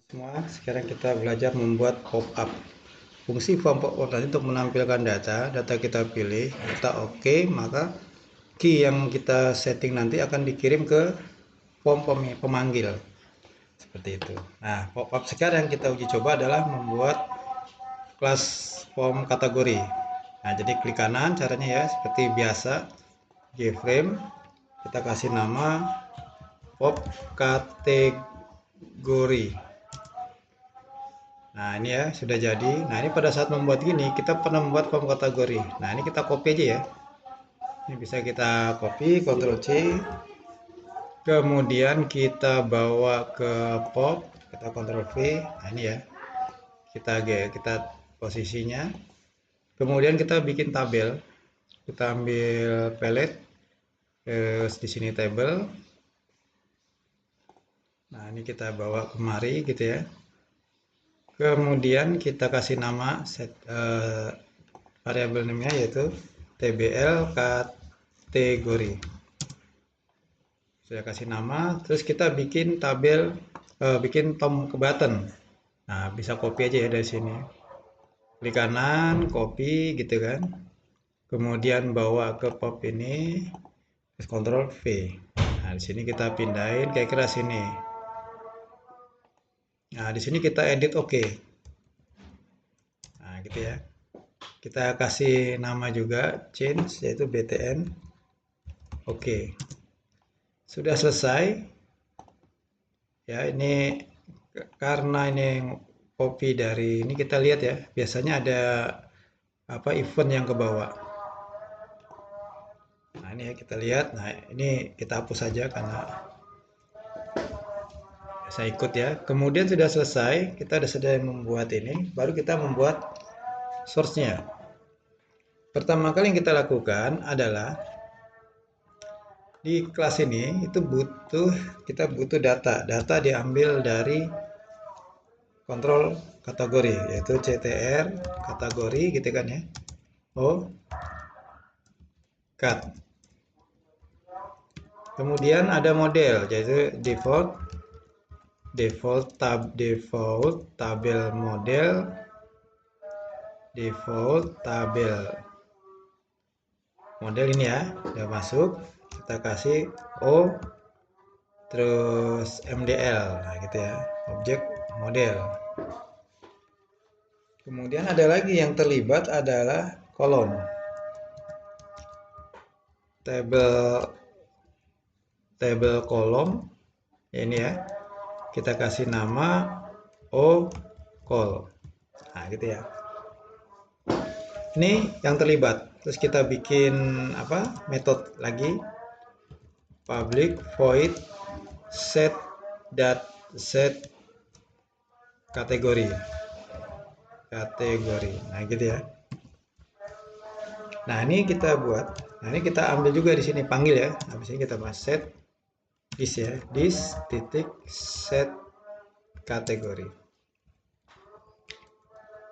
Semua, sekarang kita belajar membuat pop-up. Fungsi form pop-up tadi untuk menampilkan data kita pilih, kita oke, maka key yang kita setting nanti akan dikirim ke form pemanggil. Seperti itu. Nah, pop-up sekarang yang kita uji coba adalah membuat kelas form kategori. Nah, jadi klik kanan caranya ya, seperti biasa, Gframe, kita kasih nama pop kategori. Nah, ini ya sudah jadi. Nah, ini pada saat membuat gini, kita pernah membuat form kategori. Nah, ini kita copy aja ya. Ini bisa kita copy, Ctrl C. Kemudian kita bawa ke pop, kita Ctrl V. Nah, ini ya. Kita posisinya. Kemudian kita bikin tabel. Kita ambil palette, terus di sini table. Nah, ini kita bawa kemari gitu ya. Kemudian kita kasih nama variabel namanya yaitu tbl kategori. Saya kasih nama, terus kita bikin tabel, bikin tom ke button. Nah, bisa copy aja ya dari sini. Klik kanan, copy gitu kan. Kemudian bawa ke pop ini, terus Ctrl V. Nah, di sini kita pindahin kira-kira sini. Nah, di sini kita edit oke. Nah, gitu ya. Kita kasih nama juga change yaitu btn. Oke. Sudah selesai. Ya, ini karena ini copy dari ini kita lihat ya. Biasanya ada apa event yang ke bawah. Nah, ini ya kita lihat. Nah, ini kita hapus saja karena saya ikut ya. Kemudian sudah selesai, kita sudah membuat ini, baru kita membuat source-nya. Pertama kali yang kita lakukan adalah di kelas ini itu kita butuh data. Data diambil dari kontrol kategori yaitu ctr kategori gitu kan ya. Cut. Kemudian ada model yaitu default tabel model, default tabel model ini ya udah masuk, kita kasih O terus MDL, nah gitu ya, objek model. Kemudian ada lagi yang terlibat adalah kolom, tabel kolom ini ya, kita kasih nama O call, nah gitu ya. Ini yang terlibat. Terus kita bikin apa? Metode lagi. Public void set kategori. Nah, gitu ya. Nah, ini kita buat. Nah, ini kita ambil juga di sini panggil ya. Habis ini kita bahas set this ya. This titik set kategori.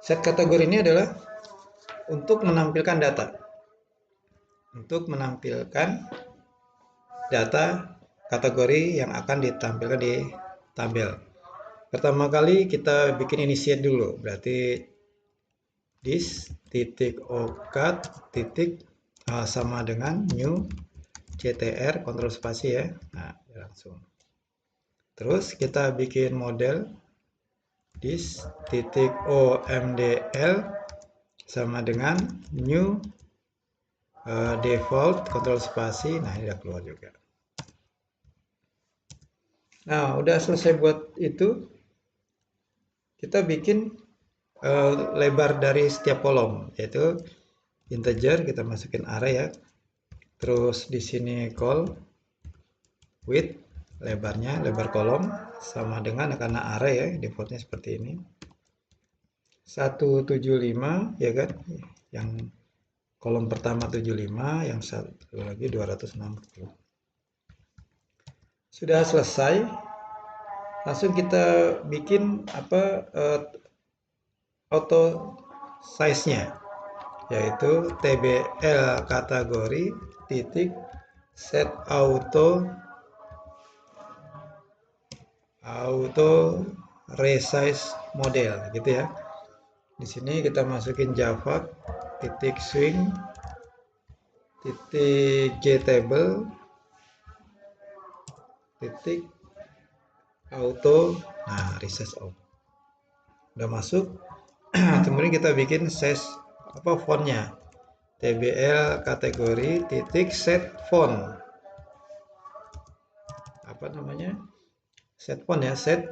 Set kategori ini adalah untuk menampilkan data. Untuk menampilkan data kategori yang akan ditampilkan di tabel. Pertama kali kita bikin initiate dulu, berarti this titik okat titik sama dengan new ctr kontrol spasi ya. Nah, langsung. Terus kita bikin model this titik omdl sama dengan new default kontrol spasi. Nah, ini udah keluar juga. Nah, udah selesai buat itu, kita bikin lebar dari setiap kolom, yaitu integer, kita masukin array ya. Terus di sini call width, lebarnya, lebar kolom sama dengan karena array ya, defaultnya seperti ini. 175 ya kan, yang kolom pertama 75, yang satu lagi 260. Sudah selesai, langsung kita bikin apa auto size-nya, yaitu tbl kategori titik set auto resize model gitu ya. Di sini kita masukin Java titik swing titik getable titik auto, nah resize all udah masuk. Kemudian kita bikin size fontnya, tbl kategori titik set font, set font ya, set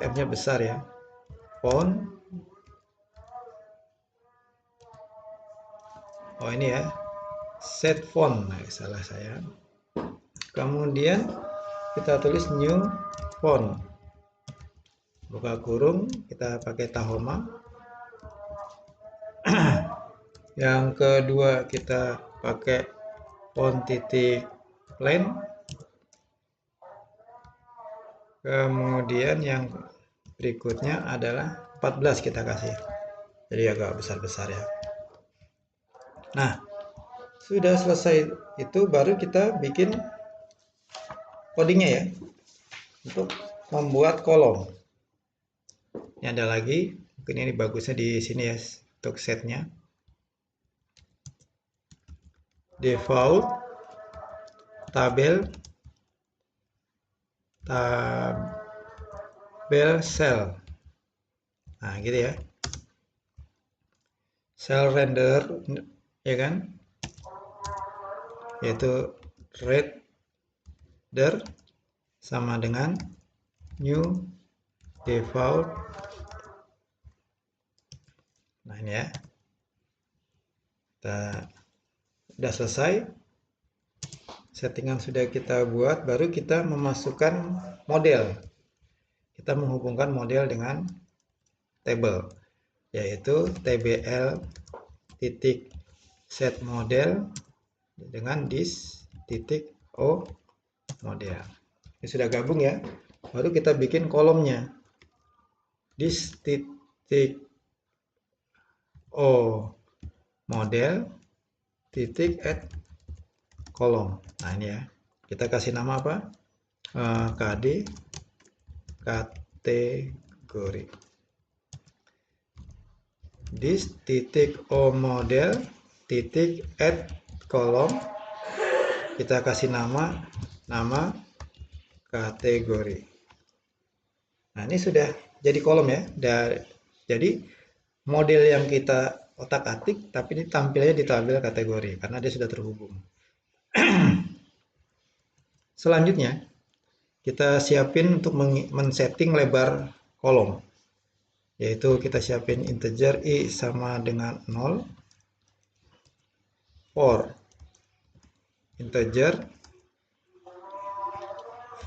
F nya besar ya, font, ini ya, set font, nah, salah saya. Kemudian kita tulis new font, buka kurung, kita pakai Tahoma. Yang kedua kita pakai font titik plain. Kemudian yang berikutnya adalah 14 kita kasih, jadi agak besar-besar ya. Nah, sudah selesai itu baru kita bikin codingnya ya, untuk membuat kolom. Ini ada lagi, mungkin ini bagusnya di sini ya, untuk setnya default tabel cell, nah gitu ya, cell render ya kan, yaitu render sama dengan new default. Nah ini ya, kita sudah selesai, settingan sudah kita buat, baru kita memasukkan model. Kita menghubungkan model dengan table, yaitu tbl titik set model dengan this titik o model. Ini sudah gabung ya, baru kita bikin kolomnya, this titik o model titik add kolom. Nah ini ya, kita kasih nama apa, KD kategori, this titik o model titik add kolom, kita kasih nama kategori. Nah ini sudah jadi kolom ya, jadi model yang kita otak-atik, tapi ini tampilnya di tabel kategori karena dia sudah terhubung. Selanjutnya kita siapin untuk men-setting lebar kolom, yaitu kita siapin integer i sama dengan 0 for integer v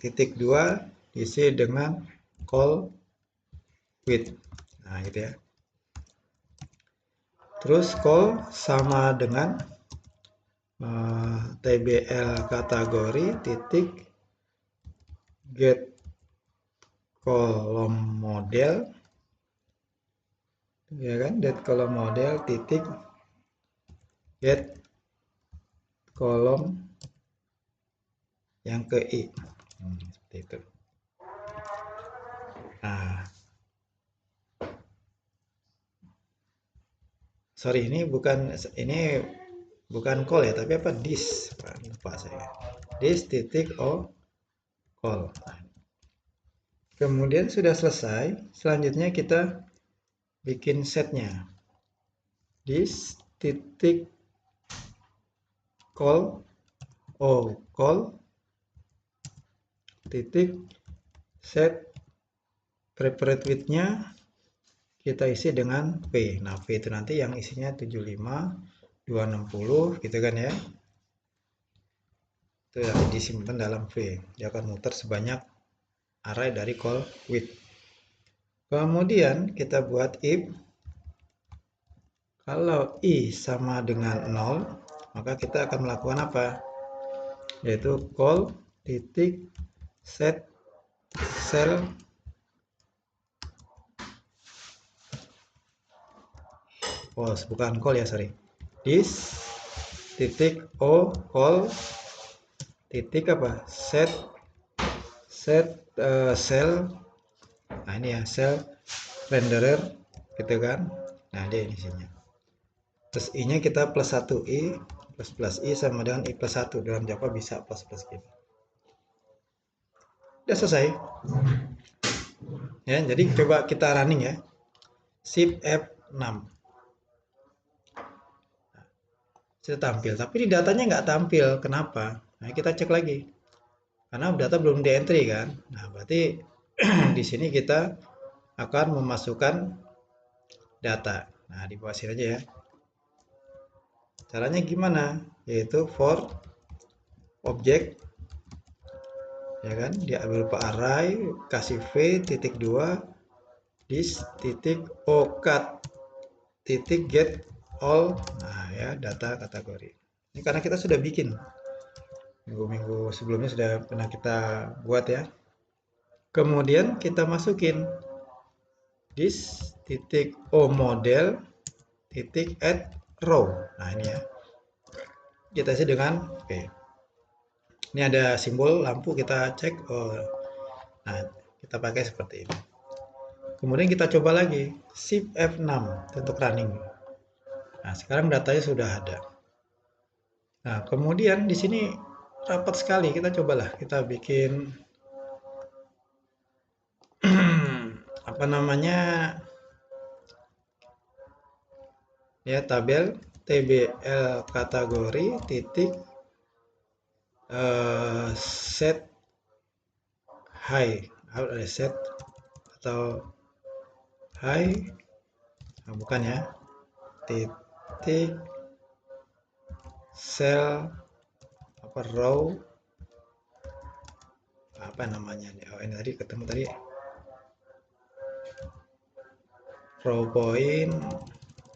titik 2 diisi dengan call width. Nah gitu ya, terus call sama dengan tbl kategori titik get kolom model ya kan, get kolom model titik get kolom yang ke i, seperti itu. Nah sorry, ini bukan call ya, tapi apa, this, lupa saya, this titik o call. Kemudian sudah selesai, selanjutnya kita bikin setnya, this titik call titik set preferred width-nya kita isi dengan V. Nah V itu nanti yang isinya 75 260 gitu kan ya, itu yang disimpan dalam V, dia akan muter sebanyak array dari call width. Kemudian kita buat if kalau i sama dengan 0, maka kita akan melakukan apa, yaitu call titik set cell bukan call ya, sorry, this titik o call titik apa, set cell, Nah ini ya cell renderer gitu kan. Nah dia ini isinya. Terus i nya kita plus 1 i plus i sama dengan i plus 1. Dalam Java bisa plus gini. Udah selesai ya. Jadi coba kita running ya, shift F6 sudah tampil, tapi di datanya nggak tampil. Kenapa? Nah kita cek lagi, karena data belum di entry kan. Nah berarti di sini kita akan memasukkan data. Nah di bawah sini aja ya. Caranya gimana? Yaitu for object ya kan, dia berupa array, kasih v titik 2 this titik ocat titik get all. Nah ya, data kategori ini karena kita sudah bikin minggu-minggu sebelumnya, sudah pernah kita buat ya. Kemudian kita masukin this titik o model titik add row. Nah ini ya, kita isi dengan oke. Ini ada simbol lampu, kita cek. Oh, nah kita pakai seperti ini. Kemudian kita coba lagi shift F6 untuk running. Nah sekarang datanya sudah ada. Nah kemudian di sini rapat sekali, kita cobalah kita bikin apa namanya ya, tabel tbl kategori titik set high, set atau high, nah, bukan ya, titik cell apa row apa namanya nih, oh ini tadi ketemu tadi row point.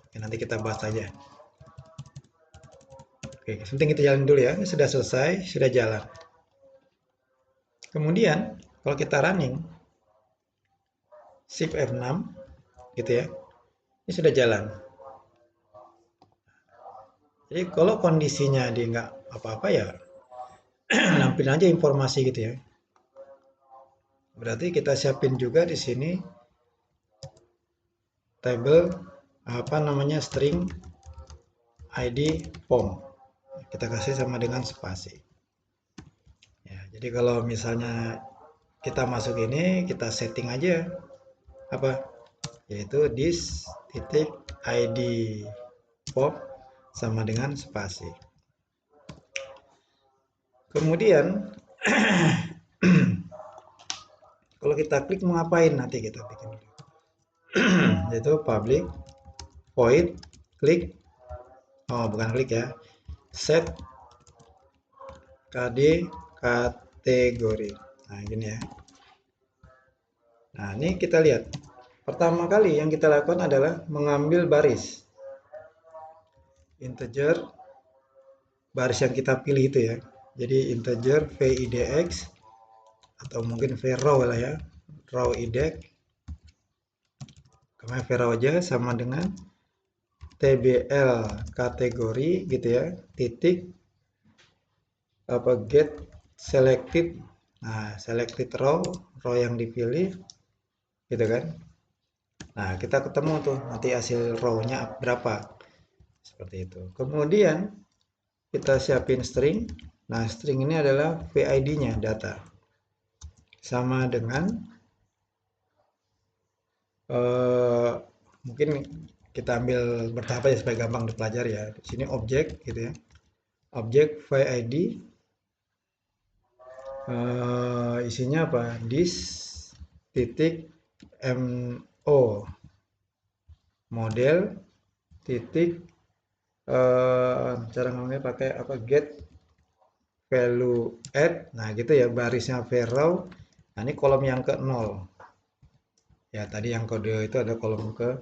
Oke, nanti kita bahas aja. Oke, penting kita jalan dulu ya. Ini sudah selesai, sudah jalan. Kemudian kalau kita running shift F6 gitu ya, ini sudah jalan. Jadi kalau kondisinya dia nggak apa-apa ya nampilin aja informasi gitu ya. Berarti kita siapin juga di sini table apa namanya string id form. Kita kasih sama dengan spasi. Ya, jadi kalau misalnya kita masuk ini, kita setting aja apa? Yaitu this titik id form sama dengan spasi. Kemudian kalau kita klik mau ngapain, nanti kita bikin yaitu public void klik, oh bukan klik ya, set kd kategori. Nah gini ya. Nah ini kita lihat, pertama kali yang kita lakukan adalah mengambil baris integer, baris yang kita pilih itu ya. Jadi integer vidx atau mungkin vrow lah ya, row index, kemarin vrow aja, sama dengan tbl kategori gitu ya, titik apa get selected. Nah selected row yang dipilih gitu kan. Nah kita ketemu tuh nanti hasil row-nya berapa, seperti itu. Kemudian kita siapin string. Nah string ini adalah vid-nya, data, sama dengan mungkin kita ambil bertahap aja supaya gampang dipelajari ya. Di sini objek gitu ya, objek vid isinya apa, this titik mo model titik cara ngomongnya pakai apa, get value add. Nah gitu ya, barisnya vrow. Nah ini kolom yang ke 0 ya, tadi yang kode itu ada kolom ke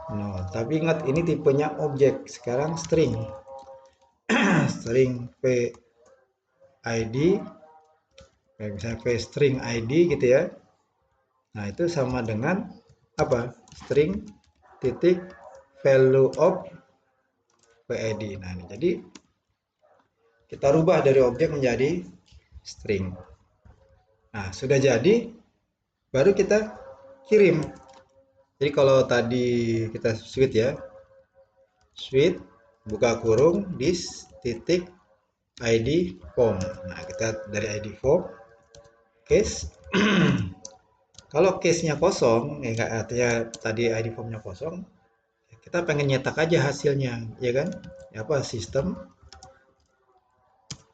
0, tapi ingat ini tipenya objek. Sekarang string string vid, kayak misalnya v string id gitu ya. Nah itu sama dengan apa, string titik value of vid. Nah ini jadi kita rubah dari objek menjadi string. Nah sudah jadi, baru kita kirim. Jadi kalau tadi kita switch ya, switch buka kurung dis titik ID form. Nah, kita dari ID form case. Kalau case-nya kosong, ya nggak, artinya tadi ID formnya kosong, kita pengen nyetak aja hasilnya, ya kan? Apa sistem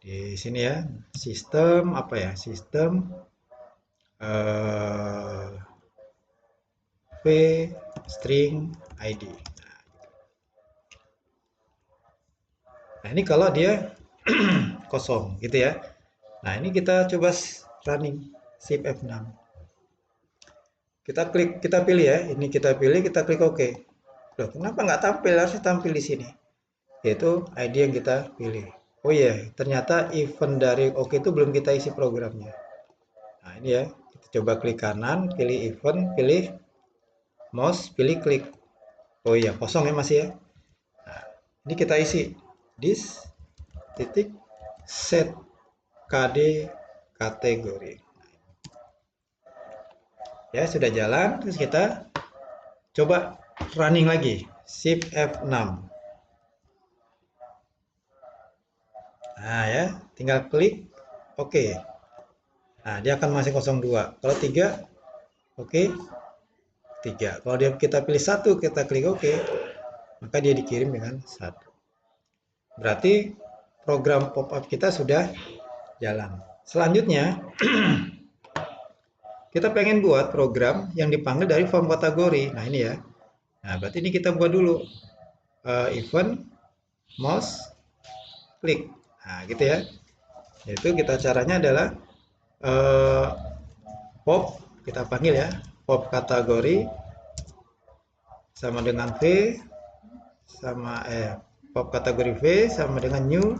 di sini ya, sistem apa ya? Sistem eh, v string ID. Nah, ini kalau dia kosong gitu ya. Nah, ini kita coba running shift F6. Kita klik, kita pilih ya. Ini kita pilih, kita klik OK. Loh, kenapa nggak tampil? Harusnya tampil di sini. Yaitu ID yang kita pilih. Oh iya, ternyata event dari OK itu belum kita isi programnya. Nah, ini ya. Kita coba klik kanan, pilih event, pilih mouse, pilih klik. Oh iya, kosong ya masih ya. Nah, ini kita isi. This titik set KD kategori. Ya, sudah jalan. Terus kita coba running lagi. Shift F6. Nah, ya, tinggal klik OK. Nah, dia akan masih 02. Kalau 3, OK. 3. Kalau kita pilih 1, kita klik OK, maka dia dikirim dengan 1. Berarti program pop-up kita sudah jalan. Selanjutnya, kita pengen buat program yang dipanggil dari form kategori. Nah, ini ya. Nah, berarti ini kita buat dulu. Event, mouse, klik. Nah, gitu ya. Itu kita caranya adalah pop, kita panggil ya. Pop kategori sama dengan V, sama pop kategori V sama dengan new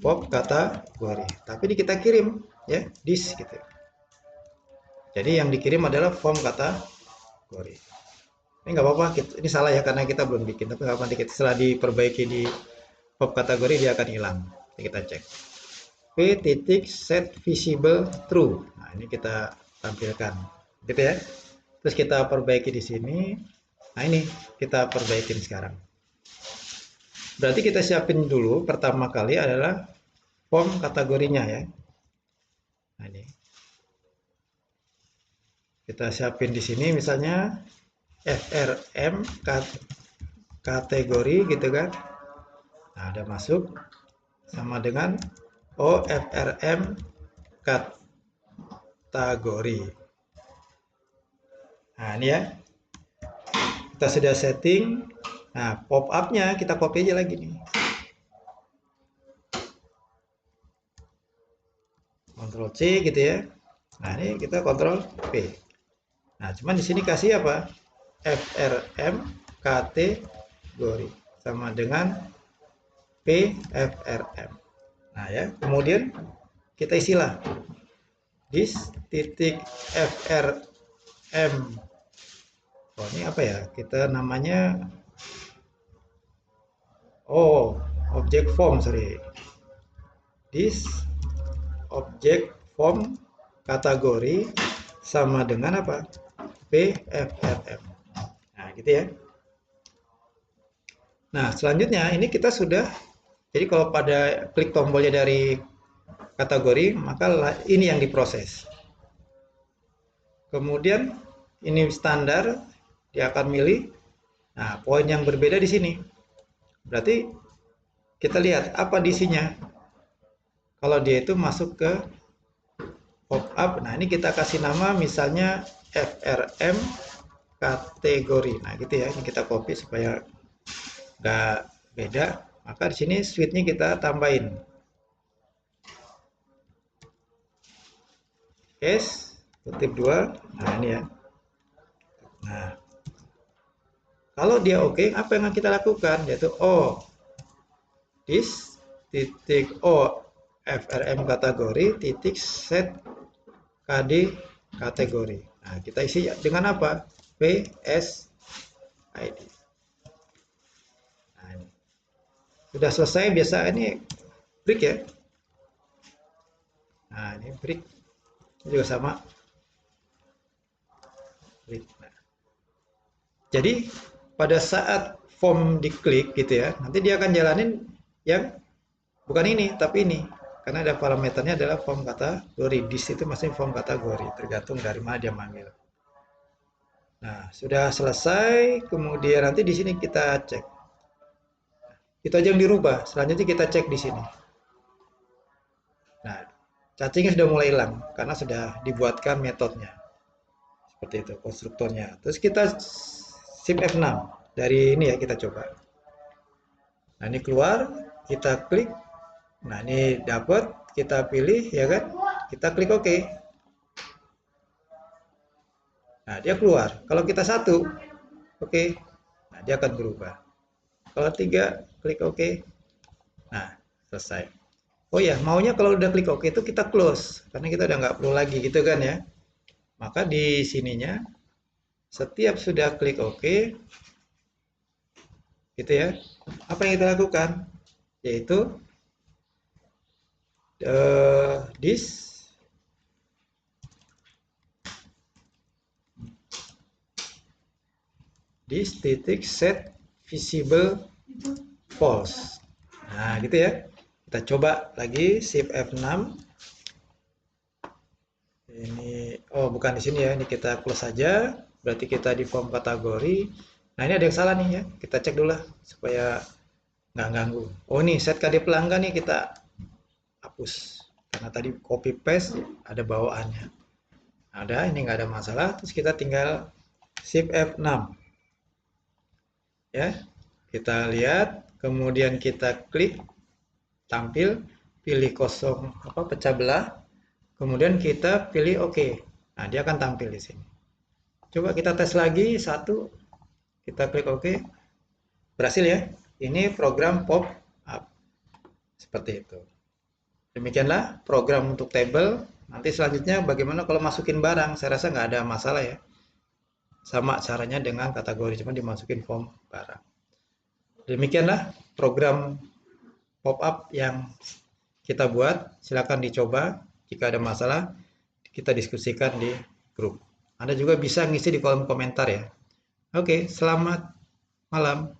pop kategori. Tapi ini kita kirim ya, this gitu. Jadi yang dikirim adalah form kategori. Ini nggak apa-apa, ini salah ya karena kita belum bikin. Tapi nggak apa-apa, setelah diperbaiki di pop kategori dia akan hilang. Jadi kita cek. P titik set visible true. Nah, ini kita tampilkan, gitu ya. Terus kita perbaiki di sini. Nah, ini kita perbaikin sekarang. Berarti kita siapin dulu pertama kali adalah form kategorinya ya. Nah, ini kita siapin di sini misalnya FRM kategori gitu kan. Nah, ada masuk sama dengan OFRM kategori. Nah, ini ya. Kita sudah setting. Nah, pop up-nya kita copy aja lagi nih. Ctrl C gitu ya. Nah, ini kita Ctrl V. Nah, cuman di sini kasih apa? FRM kategori sama dengan PFRM. Nah, ya. Kemudian kita isilah this titik FRM. Oh, ini apa ya? Kita namanya object form, sorry. This object form kategori sama dengan apa? PFRM. Nah, gitu ya. Nah, selanjutnya ini kita sudah, jadi kalau pada klik tombolnya dari kategori, maka ini yang diproses. Kemudian ini standar, dia akan milih. Nah, poin yang berbeda di sini. Berarti kita lihat apa isinya. Kalau dia itu masuk ke pop-up, nah ini kita kasih nama misalnya FRM kategori. Nah, gitu ya. Ini kita copy supaya nggak beda. Maka di sini switch-nya kita tambahin. Case kutip 2. Nah, ini ya. Nah, kalau dia oke, apa yang kita lakukan? Yaitu this titik FRM kategori titik set KD kategori. Nah, kita isi dengan apa? PSID. Nah, ini. Sudah selesai, biasa ini break ya. Nah, ini break. Ini juga sama. Nah, jadi pada saat form diklik gitu ya, nanti dia akan jalanin yang bukan ini, tapi ini. Karena ada parameternya adalah form kategori. This itu masih form kategori, tergantung dari mana dia manggil. Nah, sudah selesai, kemudian nanti di sini kita cek. Itu aja yang dirubah, selanjutnya kita cek di sini. Nah, cacingnya sudah mulai hilang karena sudah dibuatkan metodenya. Seperti itu, konstruktornya. Terus kita shift F6. Dari ini ya kita coba. Nah, ini keluar, kita klik. Nah, ini dapat, kita pilih ya kan? Kita klik OK. Nah, dia keluar. Kalau kita satu, OK. Nah, dia akan berubah. Kalau 3, klik OK. Nah, selesai. Oh ya, maunya kalau udah klik OK itu kita close. Karena kita udah nggak perlu lagi gitu kan ya. Maka di sininya, setiap sudah klik OK, gitu ya, apa yang kita lakukan? Yaitu, this titik set visible false. Nah, gitu ya. Kita coba lagi shift F6. Ini bukan di sini ya. Ini kita close saja. Berarti kita di form kategori. Nah, ini ada yang salah nih ya. Kita cek dulu lah supaya nggak ganggu. Oh, nih set KD pelanggan nih kita hapus. Karena tadi copy paste ada bawaannya. Ada, ini nggak ada masalah. Terus kita tinggal shift F6. Ya, kita lihat, kemudian kita klik tampil, pilih kosong pecah belah, kemudian kita pilih OK. Nah, dia akan tampil di sini. Coba kita tes lagi satu, kita klik OK, berhasil ya. Ini program pop up seperti itu. Demikianlah program untuk table. Nanti selanjutnya bagaimana kalau masukin barang, saya rasa nggak ada masalah ya. Sama caranya dengan kategori, cuma dimasukin form barang. Demikianlah program pop-up yang kita buat. Silakan dicoba. Jika ada masalah, kita diskusikan di grup. Anda juga bisa ngisi di kolom komentar ya. Oke, selamat malam.